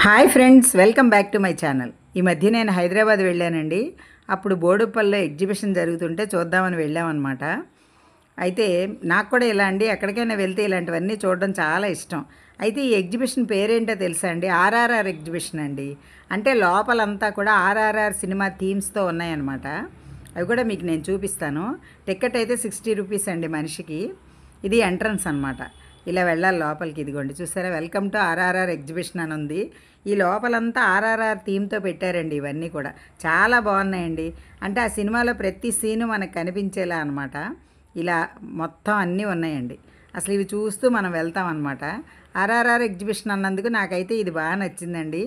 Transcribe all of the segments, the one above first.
Hi friends, welcome back to my channel. ఈ మధ్య నేను హైదరాబాద్ వెళ్ళానండి. అప్పుడు బోడుప్పల్లో ఎగ్జిబిషన్ జరుగుతుంటే చూద్దామని వెళ్ళామన్నమాట. అయితే నాకు కూడా ఇలా అండి, ఎక్కడికైనా వెళ్తే ఇలాంటివన్నీ చూడడం చాలా ఇష్టం. అయితే ఈ ఎగ్జిబిషన్ పేరేంటో తెలుసా అండి? ఆర్ఆర్ఆర్ ఎగ్జిబిషన్ అండి. అంటే లోపలంతా కూడా ఆర్ఆర్ఆర్ సినిమా థీమ్స్తో ఉన్నాయన్నమాట. అవి కూడా మీకు నేను చూపిస్తాను. టికెట్ అయితే 60 రూపీస్ అండి మనిషికి. ఇది ఎంట్రన్స్ అనమాట. ఇలా వెళ్ళాలి లోపలికి. ఇదిగోండి, చూసారా, వెల్కమ్ టు ఆర్ఆర్ఆర్ ఎగ్జిబిషన్ అని ఉంది. ఈ లోపలంతా ఆర్ఆర్ఆర్ థీమ్తో పెట్టారండి. ఇవన్నీ కూడా చాలా బాగున్నాయండి. అంటే ఆ సినిమాలో ప్రతి సీను మనకు కనిపించేలా అనమాట. ఇలా మొత్తం అన్నీ ఉన్నాయండి. అసలు ఇవి చూస్తూ మనం వెళ్తాం అనమాట. ఆర్ఆర్ఆర్ ఎగ్జిబిషన్ అన్నందుకు నాకైతే ఇది బాగా నచ్చిందండి.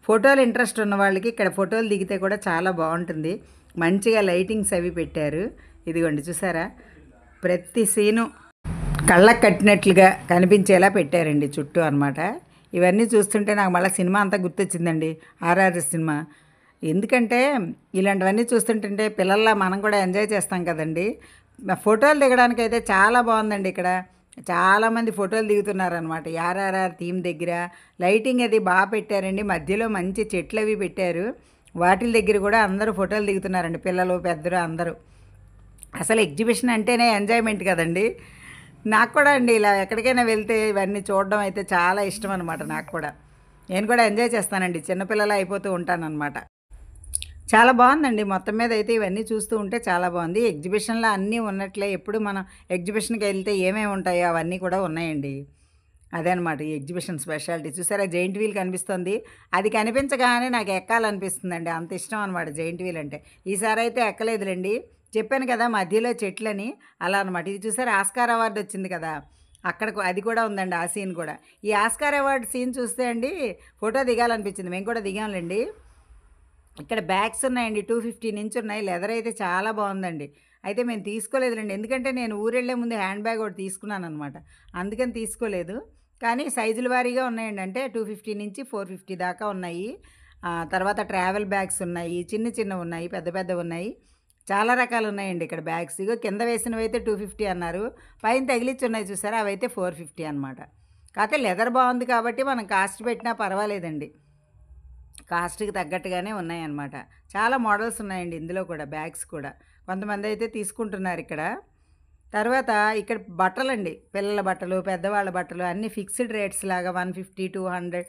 ఫోటోలు ఇంట్రెస్ట్ ఉన్న వాళ్ళకి ఇక్కడ ఫోటోలు దిగితే కూడా చాలా బాగుంటుంది. మంచిగా లైటింగ్స్ అవి పెట్టారు. ఇదిగోండి, చూసారా, ప్రతి సీను కళ్ళకు కట్టినట్లుగా కనిపించేలా పెట్టారండి చుట్టూ అనమాట. ఇవన్నీ చూస్తుంటే నాకు మళ్ళీ సినిమా అంతా గుర్తొచ్చిందండి, ఆర్ఆర్ సినిమా. ఎందుకంటే ఇలాంటివన్నీ చూస్తుంటే పిల్లల్లా మనం కూడా ఎంజాయ్ చేస్తాం కదండి. ఫోటోలు దిగడానికి అయితే చాలా బాగుందండి. ఇక్కడ చాలామంది ఫోటోలు దిగుతున్నారనమాట. ఆర్ఆర్ఆర్ థీమ్ దగ్గర లైటింగ్ అది బాగా పెట్టారండి. మధ్యలో మంచి చెట్లు అవి పెట్టారు. వాటి దగ్గర కూడా అందరూ ఫోటోలు దిగుతున్నారండి, పిల్లలు పెద్దలు అందరూ. అసలు ఎగ్జిబిషన్ అంటేనే ఎంజాయ్మెంట్ కదండి. నాకు కూడా అండి ఇలా ఎక్కడికైనా వెళ్తే ఇవన్నీ చూడడం అయితే చాలా ఇష్టం అనమాట. నాకు కూడా, నేను కూడా ఎంజాయ్ చేస్తానండి. చిన్నపిల్లలు అయిపోతూ ఉంటానన్నమాట. చాలా బాగుందండి. మొత్తం మీద అయితే ఇవన్నీ చూస్తూ ఉంటే చాలా బాగుంది. ఎగ్జిబిషన్లో అన్నీ ఉన్నట్లే ఎప్పుడు మనం ఎగ్జిబిషన్కి వెళ్తే ఏమేమి ఉంటాయో అవన్నీ కూడా ఉన్నాయండి. అదే అనమాట ఈ ఎగ్జిబిషన్ స్పెషాలిటీ. చూసారా, జైంట్ వీల్ కనిపిస్తుంది. అది కనిపించగానే నాకు ఎక్కాలనిపిస్తుందండి. అంత ఇష్టం అనమాట జైంట్ వీల్ అంటే. ఈసారి అయితే ఎక్కలేదులేండి. చెప్పాను కదా మధ్యలో చెట్లని, అలా అనమాట. ఇది చూసారా, ఆస్కార్ అవార్డు వచ్చింది కదా, అక్కడ అది కూడా ఉందండి. ఆ సీన్ కూడా, ఈ ఆస్కార్ అవార్డు సీన్ చూస్తే అండి ఫోటో దిగాలనిపించింది. మేము కూడా దిగాంలేండి. ఇక్కడ బ్యాగ్స్ ఉన్నాయండి, 250 నుంచి ఉన్నాయి. లెదర్ అయితే చాలా బాగుందండి. అయితే మేము తీసుకోలేదులేండి, ఎందుకంటే నేను ఊరెళ్ళే ముందు హ్యాండ్ బ్యాగ్ ఒకటి తీసుకున్నాను అనమాట. అందుకని తీసుకోలేదు. కానీ సైజుల వారీగా ఉన్నాయండి. అంటే 250 నుంచి 450 దాకా ఉన్నాయి. తర్వాత ట్రావెల్ బ్యాగ్స్ ఉన్నాయి, చిన్న చిన్నవి ఉన్నాయి, పెద్ద పెద్దవి ఉన్నాయి. చాలా రకాలు ఉన్నాయండి ఇక్కడ బ్యాగ్స్. ఇగో కింద వేసినవి అయితే 250 అన్నారు. పైన తగిలిచ్చి ఉన్నాయి చూసారా, అవి అయితే 450 అనమాట. కాకపోతే లెదర్ బాగుంది కాబట్టి మనం కాస్ట్ పెట్టినా పర్వాలేదండి. కాస్ట్కి తగ్గట్టుగానే ఉన్నాయన్నమాట. చాలా మోడల్స్ ఉన్నాయండి ఇందులో కూడా, బ్యాగ్స్ కూడా. కొంతమంది అయితే తీసుకుంటున్నారు ఇక్కడ. తర్వాత ఇక్కడ బట్టలండి, పిల్లల బట్టలు, పెద్దవాళ్ళ బట్టలు అన్నీ ఫిక్స్డ్ రేట్స్ లాగా 150, 200,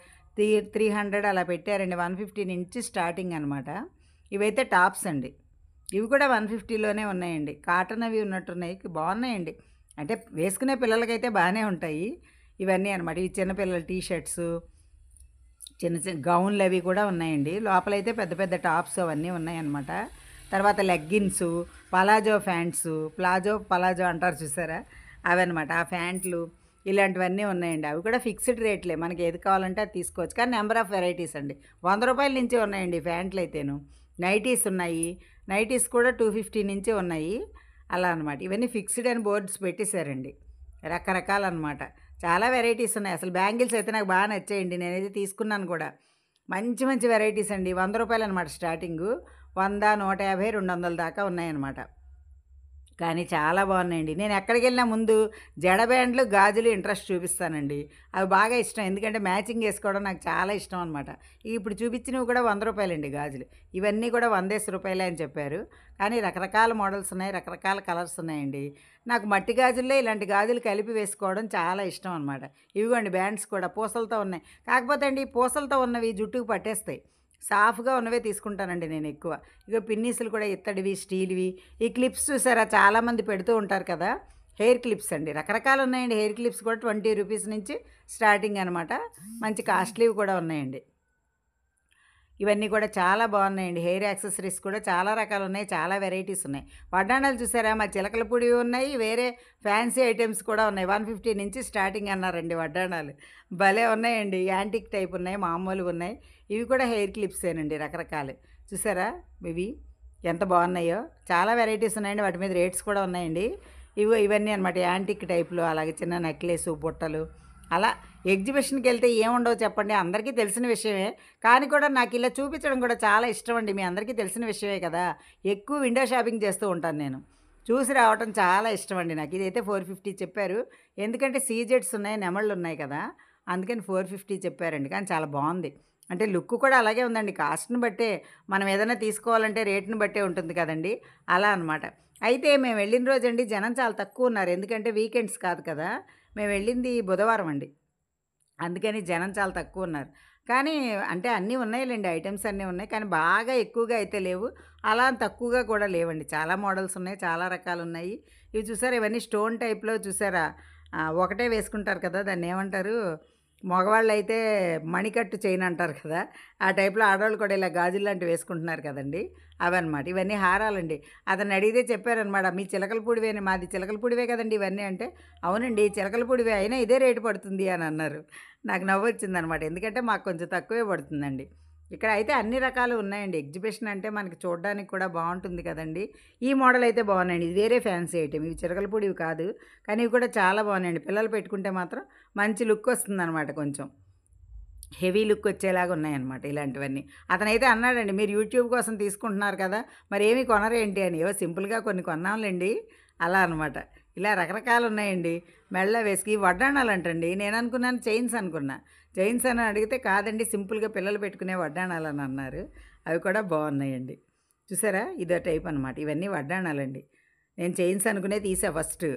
300 అలా పెట్టారండి. 150 నుంచి స్టార్టింగ్ అనమాట. ఇవైతే టాప్స్ అండి. ఇవి కూడా 150లోనే ఉన్నాయండి. కాటన్ అవి ఉన్నట్టున్నాయి, బాగున్నాయండి. అంటే వేసుకునే పిల్లలకైతే బాగానే ఉంటాయి ఇవన్నీ అనమాట. ఇవి చిన్నపిల్లల టీ షర్ట్స్, చిన్న చిన్న గౌన్లు అవి కూడా ఉన్నాయండి. లోపలైతే పెద్ద పెద్ద టాప్స్ అవన్నీ ఉన్నాయన్నమాట. తర్వాత లెగ్గిన్స్, పలాజో ప్యాంట్స్, పలాజో అంటారు చూసారా, అవన్నమాట. ఆ ప్యాంట్లు ఇలాంటివన్నీ ఉన్నాయండి. అవి కూడా ఫిక్స్డ్ రేట్లే, మనకి ఏది కావాలంటే అది తీసుకోవచ్చు. కానీ నెంబర్ ఆఫ్ వెరైటీస్ అండి. 100 రూపాయల నుంచి ఉన్నాయండి ప్యాంట్లు అయితేను. నైటీస్ ఉన్నాయి, నైటీస్ కూడా 250 నుంచి ఉన్నాయి. అలా అనమాట. ఇవన్నీ ఫిక్స్డ్ అని బోర్డ్స్ పెట్టేశారండి. రకరకాలన్నమాట. చాలా వెరైటీస్ ఉన్నాయి. అసలు బ్యాంగిల్స్ అయితే నాకు బాగా నచ్చాయండి. నేనైతే తీసుకున్నాను కూడా. మంచి మంచి వెరైటీస్ అండి. 100 రూపాయలు అనమాట స్టార్టింగు. 100, 150, 200 దాకా ఉన్నాయన్నమాట. కానీ చాలా బాగున్నాయండి. నేను ఎక్కడికి వెళ్ళినా ముందు జడ బ్యాండ్లు, గాజులు ఇంట్రెస్ట్ చూపిస్తానండి. అవి బాగా ఇష్టం, ఎందుకంటే మ్యాచింగ్ వేసుకోవడం నాకు చాలా ఇష్టం అనమాట. ఇప్పుడు చూపించినవి కూడా 100 రూపాయలండి గాజులు. ఇవన్నీ కూడా 100 రూపాయలే అని చెప్పారు. కానీ రకరకాల మోడల్స్ ఉన్నాయి, రకరకాల కలర్స్ ఉన్నాయండి. నాకు మట్టి గాజుల్లో ఇలాంటి గాజులు కలిపి వేసుకోవడం చాలా ఇష్టం అనమాట. ఇవిగోండి బ్యాండ్స్ కూడా పూసలతో ఉన్నాయి. కాకపోతే అండి పూసలతో ఉన్నవి జుట్టుకు పట్టేస్తాయి. సాఫ్గా ఉన్నవే తీసుకుంటానండి నేను ఎక్కువ. ఇక పిన్నీసులు కూడా ఇత్తడివి, స్టీల్వి. ఈ క్లిప్స్ చూసారా, చాలామంది పెడుతూ ఉంటారు కదా, హెయిర్ క్లిప్స్ అండి. రకరకాలు ఉన్నాయండి. హెయిర్ క్లిప్స్ కూడా 20 రూపీస్ నుంచి స్టార్టింగ్ అనమాట. మంచి కాస్ట్లీవి కూడా ఉన్నాయండి. ఇవన్నీ కూడా చాలా బాగున్నాయండి. హెయిర్ యాక్సెసరీస్ కూడా చాలా రకాలు ఉన్నాయి, చాలా వెరైటీస్ ఉన్నాయి. వడ్డాణాలు చూసారా, మా చిలకల పొడి ఉన్నాయి, వేరే ఫ్యాన్సీ ఐటమ్స్ కూడా ఉన్నాయి. 150 నుంచి స్టార్టింగ్ అన్నారండి వడ్డాణాలు. భలే ఉన్నాయండి. యాంటిక్ టైప్ ఉన్నాయి, మామూలుగా ఉన్నాయి. ఇవి కూడా హెయిర్ క్లిప్సేనండి, రకరకాలు. చూసారా ఇవి ఎంత బాగున్నాయో. చాలా వెరైటీస్ ఉన్నాయండి. వాటి మీద రేట్స్ కూడా ఉన్నాయండి. ఇవన్నీ అనమాట యాంటిక్ టైప్లో. అలాగే చిన్న నెక్లెస్, బుట్టలు. అలా ఎగ్జిబిషన్కి వెళ్తే ఏముండవు చెప్పండి, అందరికీ తెలిసిన విషయమే. కానీ కూడా నాకు ఇలా చూపించడం కూడా చాలా ఇష్టం అండి. మీ అందరికీ తెలిసిన విషయమే కదా. ఎక్కువ విండో షాపింగ్ చేస్తూ ఉంటాను నేను. చూసి రావటం చాలా ఇష్టం అండి నాకు. ఇదైతే 450 చెప్పారు. ఎందుకంటే సీజెట్స్ ఉన్నాయి, నెమళ్ళు ఉన్నాయి కదా, అందుకని 450 చెప్పారండి. కానీ చాలా బాగుంది. అంటే లుక్ కూడా అలాగే ఉందండి. కాస్ట్‌ని బట్టే మనం ఏదైనా తీసుకోవాలంటే రేట్‌ని బట్టే ఉంటుంది కదండీ! అలా అనమాట. అయితే మేము వెళ్ళిన రోజండి జనం చాలా తక్కువున్నారు. ఎందుకంటే వీకెండ్స్ కాదు కదా! మేము వెళ్ళింది బుధవారం అండి. అందుకని జనం చాలా తక్కువున్నారు. కానీ అంటే అన్నీ ఉన్నాయిలెండి. ఐటెమ్స్ అన్నీ ఉన్నాయి. కానీ బాగా ఎక్కువగా అయితే లేవు. అలా అని తక్కువగా కూడా లేవండి. చాలా మోడల్స్ ఉన్నాయి. చాలా రకాలున్నాయి. ఇవి చూసారా ఇవన్నీ స్టోన్ టైప్‌లో చూసారా? ఒకటే వేసుకుంటారు కదా! దాన్నేమంటారు? మగవాళ్ళైతే మణికట్టు చైన్ అంటారు కదా! ఆ టైప్‌లో ఆడవాళ్ళు కూడా ఇలా గాజుల్లాంటివి వేసుకుంటున్నారు కదండీ! అవన్నమాట. ఇవన్నీ హారాలండి. అతన్నడిగితే చెప్పారనమాట. "మీ చిలకలపూడివే" అని. "మాది చిలకలపూడివే కదండీ ఇవన్నీ" అంటే, "అవునండి చిలకలపూడివే అయినా ఇదే రేటు పడుతుంది" అని అన్నారు. నాకు నవ్వొచ్చిందనమాట. ఎందుకంటే మాకు కొంచెం తక్కువే పడుతుందండి. ఇక్కడ అయితే అన్ని రకాలు ఉన్నాయండి. ఎగ్జిబిషన్ అంటే మనకి చూడడానికి కూడా బావుంటుంది కదండీ! ఈ మోడల్ అయితే బాగున్నాయండి. ఇది వేరే ఫ్యాన్సీ ఐటెమ్. ఇవి చిలకలపూడివి కాదు. కానీ ఇవి కూడా చాలా బాగున్నాయండి. పిల్లలు పెట్టుకుంటే మాత్రం మంచి లుక్ వస్తుందనమాట కొంచెం. హెవీ లుక్ వచ్చేలాగా ఉన్నాయన్నమాట ఇలాంటివన్నీ. అతనైతే అన్నాడండి, "మీరు యూట్యూబ్ కోసం తీసుకుంటున్నారు కదా! మరేమి కొనరేంటి" అని. ఏవో సింపుల్‌గా కొన్ని కొన్నాంలెండి. అలా అనమాట. ఇలా రకరకాలున్నాయండి. మెడలో వేసుకు ఇవి వడ్డాణాలంటండి. నేననుకున్నాను చైన్స్ అనుకున్నా. చైన్స్ అని అడిగితే కాదండి సింపుల్‌గా పిల్లలు పెట్టుకునే వడ్డాణాలని అన్నారు. అవి కూడా బాగున్నాయండి. చూసారా? ఇదో టైప్ అనమాట. ఇవన్నీ వడ్డాణాలండి. నేను చైన్స్ అనుకునే తీసా ఫస్టు.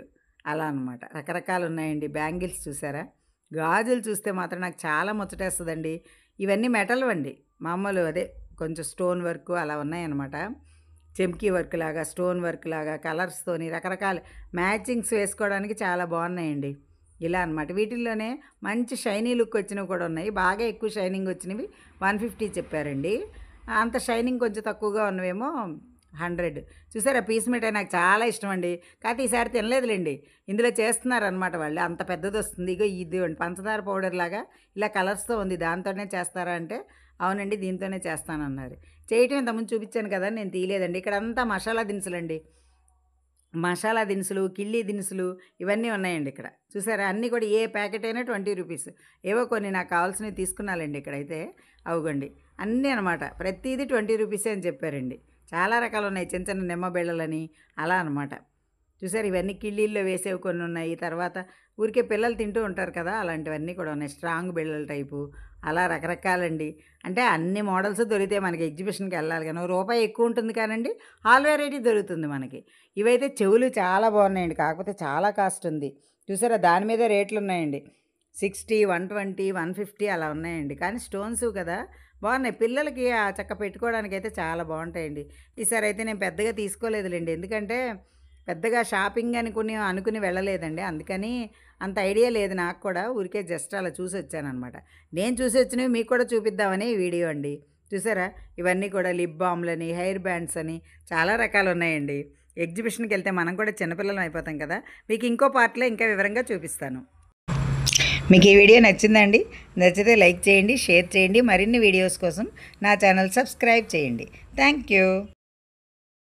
అలా అనమాట. రకరకాలున్నాయండి. బ్యాంగిల్స్ చూసారా? గాజులు చూస్తే మాత్రం నాకు చాలా ముచ్చటేస్తదండి. ఇవన్నీ మెటల్‌వండి. మామూలు అదే కొంచెం స్టోన్ వర్కు అలా ఉన్నాయన్నమాట. చెమ్కీ వర్క్ లాగా, స్టోన్ వర్క్ లాగా, కలర్స్‌తోని రకరకాల మ్యాచింగ్స్ వేసుకోవడానికి చాలా బాగున్నాయండి. ఇలా అనమాట. వీటిల్లోనే మంచి షైనీ లుక్ వచ్చినవి కూడా ఉన్నాయి. బాగా ఎక్కువ షైనింగ్ వచ్చినవి 150 చెప్పారండి. అంత షైనింగ్ కొంచెం తక్కువగా ఉన్నవేమో 100. చూసారా పీస్ మిఠాయి నాకు చాలా ఇష్టమండి. కాకపోతే ఈసారి తినలేదులెండి. ఇందులో చేస్తున్నారనమాట వాళ్ళు. అంత పెద్దదొస్తుంది. ఇగో ఇదిగోండి పంచదార పౌడర్ లాగా ఇలా కలర్స్‌తో ఉంది. దాంతోనే చేస్తారా అంటే, అవునండి దీంతోనే చేస్తానన్నారు. చేయటం ఇంతకుముందు చూపించాను కదా! నేను తీయలేదండి. ఇక్కడంతా మసాలా దినుసులండి. మసాలా దినుసులు, కిళ్ళీ దినుసులు ఇవన్నీ ఉన్నాయండి ఇక్కడ. చూసారా? అన్నీ కూడా ఏ ప్యాకెట్ అయినా 20 రూపీస్. ఏవో కొన్ని నాకు కావాల్సినవి తీసుకున్నాలెండి ఇక్కడైతే. అవుగోండి. అన్నీ అనమాట. ప్రతీది 20 రూపీసే అని చెప్పారండి. చాలా రకాలున్నాయి. చిన్న చిన్న నిమ్మ బిళ్ళలని అలా అనమాట. చూసారా? ఇవన్నీ కిళ్ళీల్లో వేసేవి కొన్నున్నాయి. తర్వాత ఊరికే పిల్లలు తింటూ ఉంటారు కదా! అలాంటివన్నీ కూడా ఉన్నాయి. స్ట్రాంగ్ బిళ్ళల టైపు అలా రకరకాలండి. అంటే అన్ని మోడల్స్ దొరికితాయి మనకి ఎగ్జిబిషన్‌కి వెళ్ళాలి గాని. ఓ రూపాయి ఎక్కువ ఉంటుంది కానండి, ఆల్ వెరైటీ దొరుకుతుంది మనకి. ఇవైతే చెవులు చాలా బాగున్నాయండి. కాకపోతే చాలా కాస్ట్ ఉంది. చూసారా? దాని మీదే రేట్లున్నాయండి. 60, 120, 150 అలా ఉన్నాయండి. కానీ స్టోన్స్ కదా! బాగున్నాయి. పిల్లలకి ఆ చక్క పెట్టుకోవడానికైతే చాలా బాగుంటాయండి. ఈసారైతే నేను పెద్దగా తీసుకోలేదులెండి. ఎందుకంటే పెద్దగా షాపింగ్ అనుకుని వెళ్ళలేదండి. అందుకని అంత ఐడియా లేదు నాకు కూడా. ఊరికే జస్ట్ అలా చూసొచ్చాననమాట. నేను చూసొచ్చినవి మీకు కూడా చూపిద్దామని ఈ వీడియో అండి. చూసారా? ఇవన్నీ కూడా లిప్ బామ్‌లని, హెయిర్ బ్యాండ్స్ అని చాలా రకాలున్నాయండి. ఎగ్జిబిషన్‌కెళ్తే మనం కూడా చిన్నపిల్లలం అయిపోతాం కదా! మీకు ఇంకో పార్ట్‌లో ఇంకా వివరంగా చూపిస్తాను. మీకు ఈ వీడియో నచ్చిందండి? నచ్చితే లైక్ చేయండి, షేర్ చేయండి. మరిన్ని వీడియోస్ కోసం నా ఛానల్ సబ్స్క్రైబ్ చేయండి. Thank you.